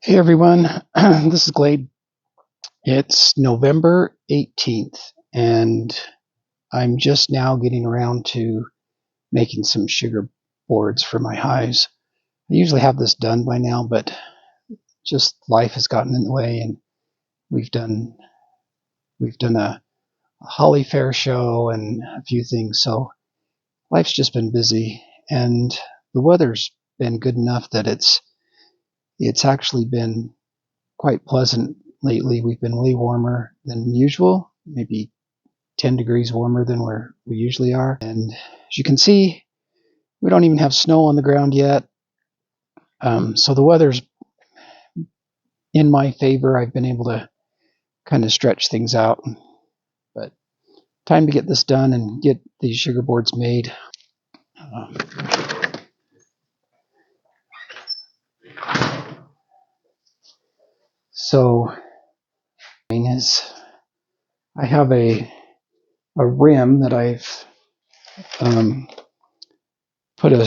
Hey everyone, this is Glade. It's November 18th, and I'm just now getting around to making some sugar boards for my hives. I usually have this done by now, but just life has gotten in the way, and we've done a holly fair show and a few things, so life's just been busy, and the weather's been good enough that it's actually been quite pleasant lately. We've been way warmer than usual, maybe 10 degrees warmer than where we usually are. And as you can see, we don't even have snow on the ground yet. So the weather's in my favor. I've been able to kind of stretch things out. But time to get this done and get these sugar boards made. So I have a rim that I've put a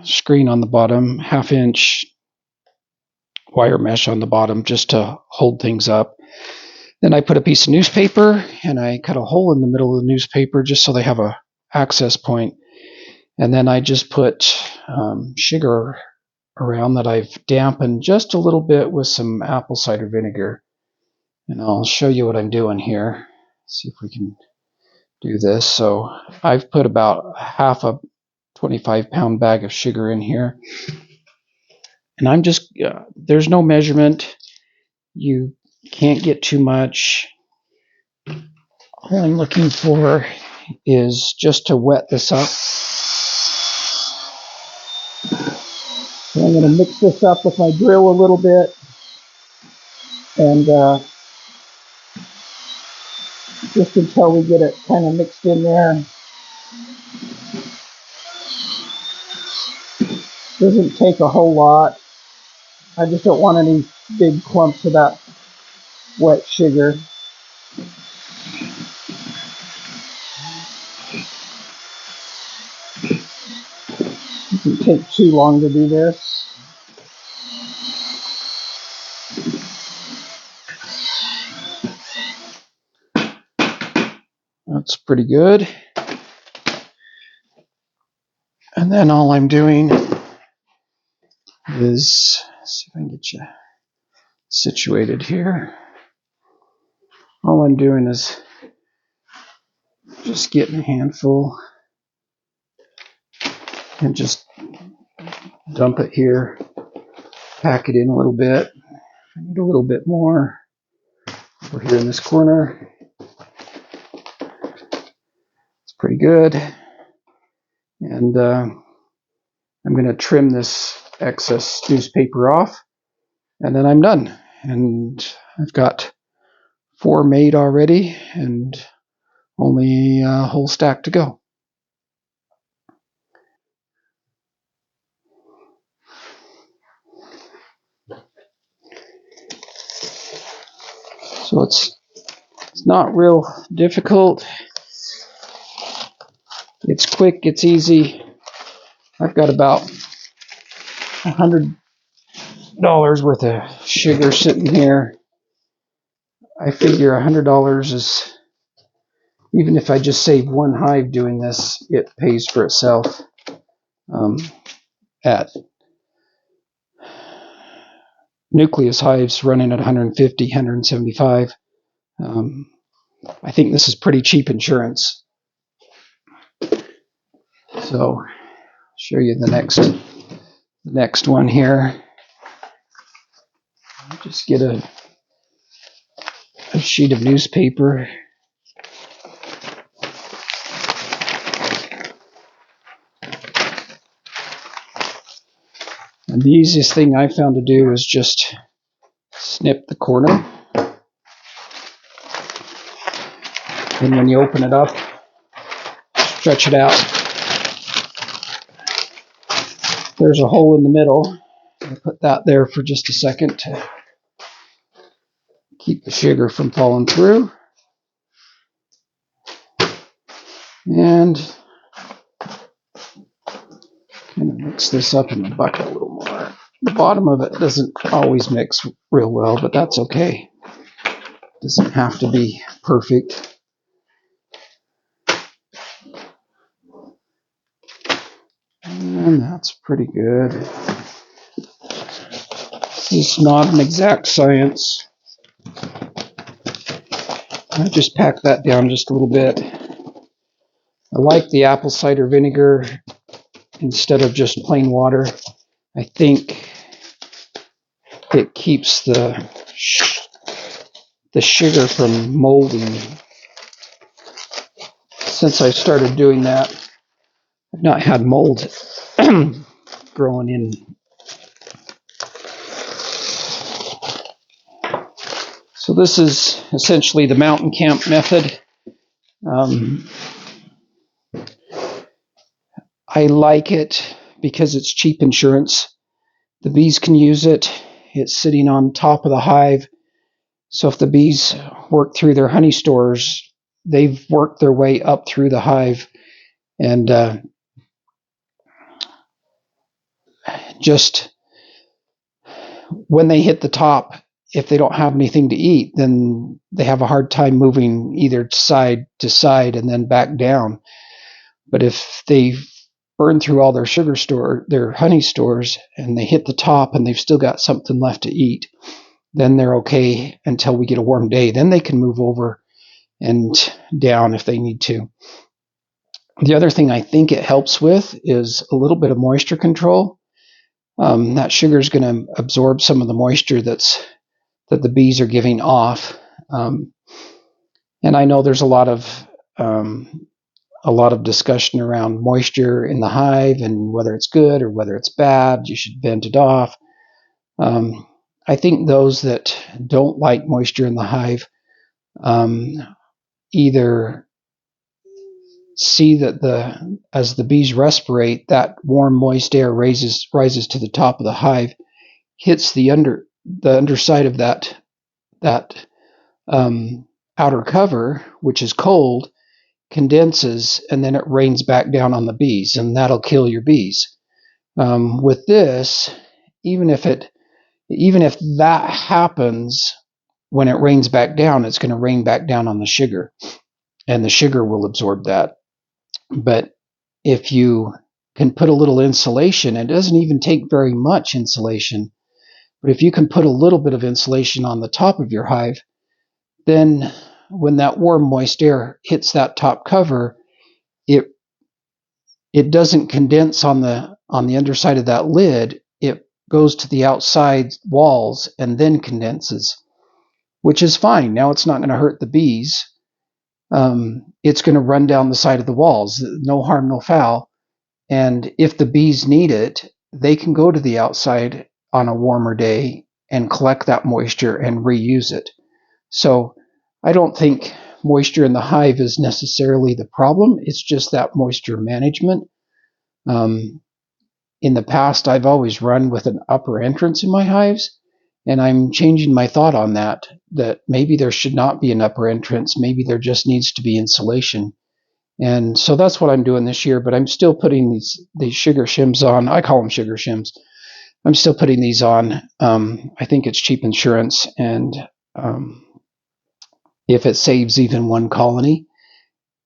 screen on the bottom, 1/2 inch wire mesh on the bottom just to hold things up. Then I put a piece of newspaper and I cut a hole in the middle of the newspaper just so they have a access point. And then I just put sugar around that I've dampened just a little bit with some apple cider vinegar. And I'll show you what I'm doing here. See if we can do this. So I've put about half a 25-pound bag of sugar in here. And I'm just, there's no measurement. You can't get too much. All I'm looking for is just to wet this up. So I'm going to mix this up with my drill a little bit. And just until we get it kind of mixed in there. Doesn't take a whole lot. I just don't want any big clumps of that wet sugar. It doesn't take too long to do this. That's pretty good. And then all I'm doing is, let's see if I can get you situated here. All I'm doing is just getting a handful and just dump it here, pack it in a little bit. I need a little bit more over here in this corner. It's pretty good. And I'm going to trim this excess newspaper off, and then I'm done. And I've got 4 made already, and only a whole stack to go. So it's not real difficult. It's quick, it's easy. I've got about $100 worth of sugar sitting here. I figure $100 is, even if I just save one hive doing this, it pays for itself. At nucleus hives running at 150, 175. I think this is pretty cheap insurance. So I'll show you the next one here. Just get a sheet of newspaper. And the easiest thing I found to do is just snip the corner. And when you open it up, stretch it out. There's a hole in the middle. I'll put that there for just a second to keep the sugar from falling through. And kind of mix this up in the bucket a little more. the bottom of it doesn't always mix real well, but that's okay. It doesn't have to be perfect. And that's pretty good. It's not an exact science. I just packed that down just a little bit. I like the apple cider vinegar instead of just plain water. I think it keeps the sugar from molding. Since I started doing that, I've not had mold growing in. So this is essentially the mountain camp method. I like it because it's cheap insurance. The bees can use it. It's sitting on top of the hive. So if the bees work through their honey stores, they've worked their way up through the hive. And just when they hit the top, if they don't have anything to eat, then they have a hard time moving either side to side and then back down. But if they burn through all their their honey stores, and they hit the top and they've still got something left to eat, then they're okay until we get a warm day. Then they can move over and down if they need to. The other thing I think it helps with is a little bit of moisture control. That sugar is going to absorb some of the moisture that the bees are giving off. And I know there's a lot of discussion around moisture in the hive and whether it's good or whether it's bad. You should vent it off. I think those that don't like moisture in the hive either see that as the bees respirate, that warm, moist air rises to the top of the hive, hits the underside of that outer cover, which is cold, condenses, and then it rains back down on the bees, and that'll kill your bees. With this, even if that happens when it rains back down, it's going to rain back down on the sugar, and the sugar will absorb that. But if you can put a little insulation, it doesn't even take very much insulation, but if you can put a little bit of insulation on the top of your hive, then when that warm, moist air hits that top cover, it doesn't condense on the underside of that lid. It goes to the outside walls and then condenses, which is fine. Now it's not going to hurt the bees. It's going to run down the side of the walls. No harm, no foul. And if the bees need it, they can go to the outside on a warmer day and collect that moisture and reuse it. So I don't think moisture in the hive is necessarily the problem. It's just that moisture management. In the past, I've always run with an upper entrance in my hives, and I'm changing my thought on that maybe there should not be an upper entrance. Maybe there just needs to be insulation. And so that's what I'm doing this year, but I'm still putting these sugar shims on. I call them sugar shims. I'm still putting these on. I think it's cheap insurance, and if it saves even one colony,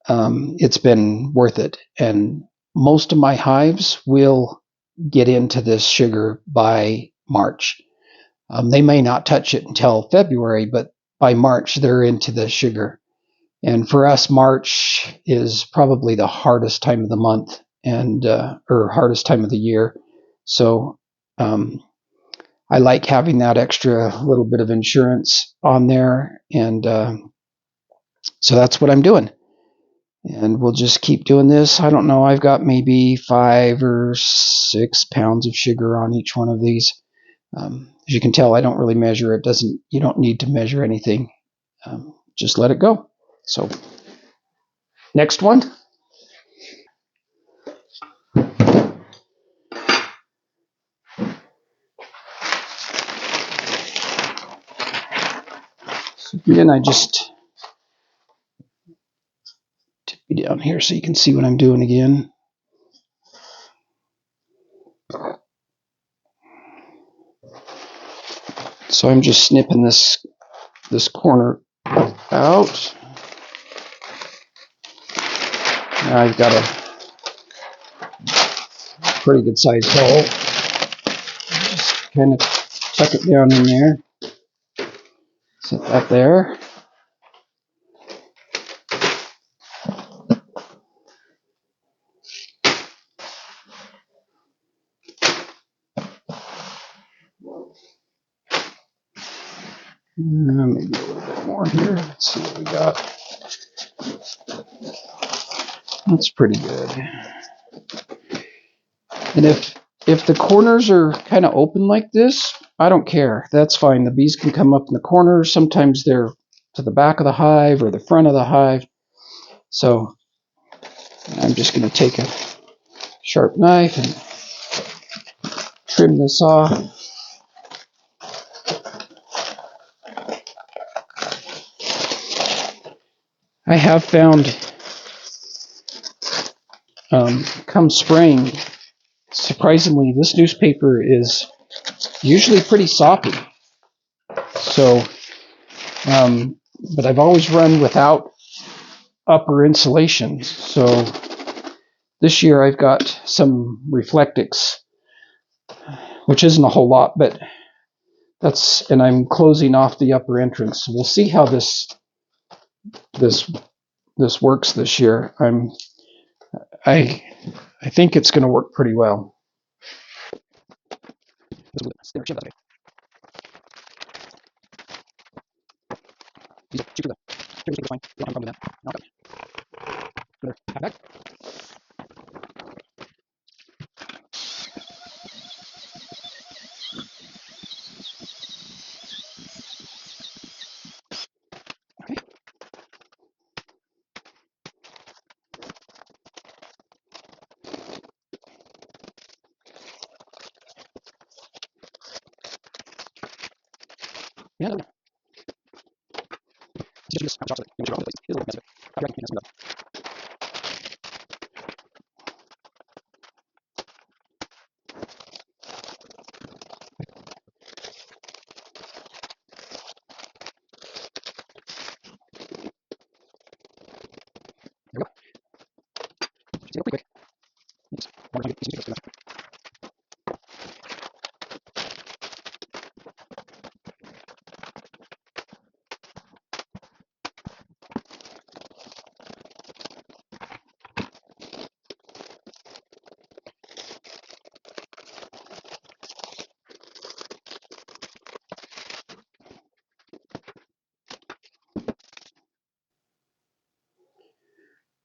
it's been worth it. And most of my hives will get into this sugar by March. They may not touch it until February, but by March, they're into the sugar. And for us, March is probably the hardest time of the month or hardest time of the year. So I like having that extra little bit of insurance on there. And so that's what I'm doing. And we'll just keep doing this. I don't know. I've got maybe 5 or 6 pounds of sugar on each one of these. As you can tell, I don't really measure it. You don't need to measure anything. Just let it go. So next one. So again, I just tip you down here so you can see what I'm doing again. So I'm just snipping this corner out. Now I've got a pretty good sized hole. Just kind of tuck it down in there. Set that there. Maybe a little bit more here. Let's see what we got. That's pretty good. And if the corners are kind of open like this, I don't care. That's fine. The bees can come up in the corners. Sometimes they're to the back of the hive or the front of the hive. So I'm just going to take a sharp knife and trim this off. I have found come spring, surprisingly, this newspaper is usually pretty soppy. So, but I've always run without upper insulation. So this year I've got some Reflectix, which isn't a whole lot, but and I'm closing off the upper entrance. So we'll see how this works this year. I think it's going to work pretty well.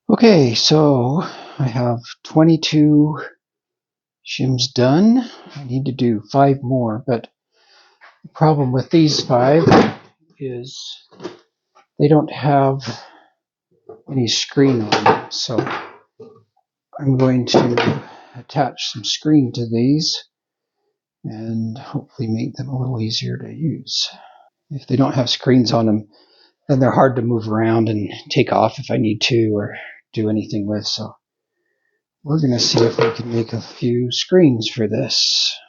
Okay, so I have 22 shims done. I need to do 5 more, but the problem with these 5 is they don't have any screen on them. So I'm going to attach some screen to these and hopefully make them a little easier to use. If they don't have screens on them, then they're hard to move around and take off if I need to or do anything with. So we're going to see if we can make a few screens for this.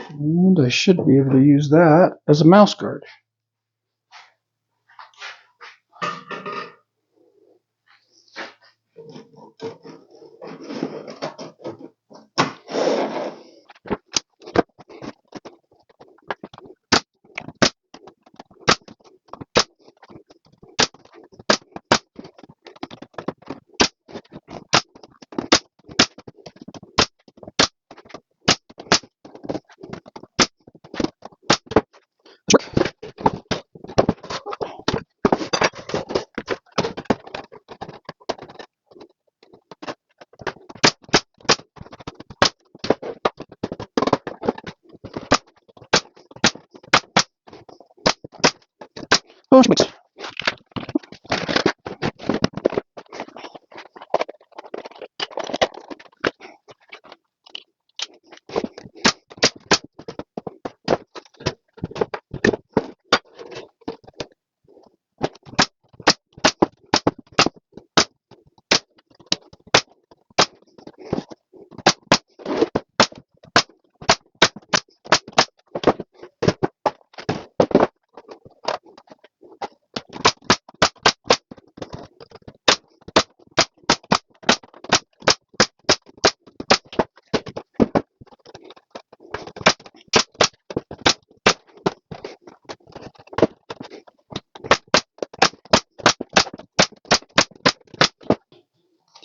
And I should be able to use that as a mouse guard. Oh, thanks.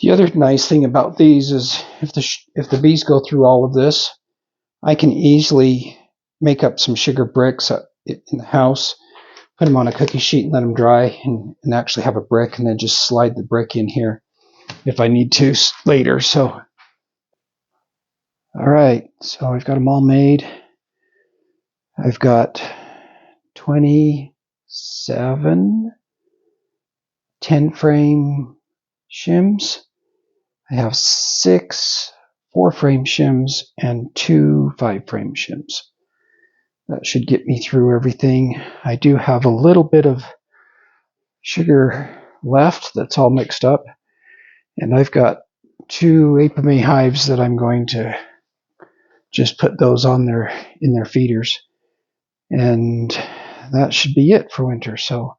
The other nice thing about these is if the bees go through all of this, I can easily make up some sugar bricks in the house, put them on a cookie sheet and let them dry, and actually have a brick, and then just slide the brick in here if I need to later. So, all right, so I've got them all made. I've got 27 10-frame shims. I have 6 4-frame shims and 2 5-frame shims. That should get me through everything. I do have a little bit of sugar left that's all mixed up, and I've got 2 Apimaye hives that I'm going to just put those on in their feeders, and that should be it for winter. So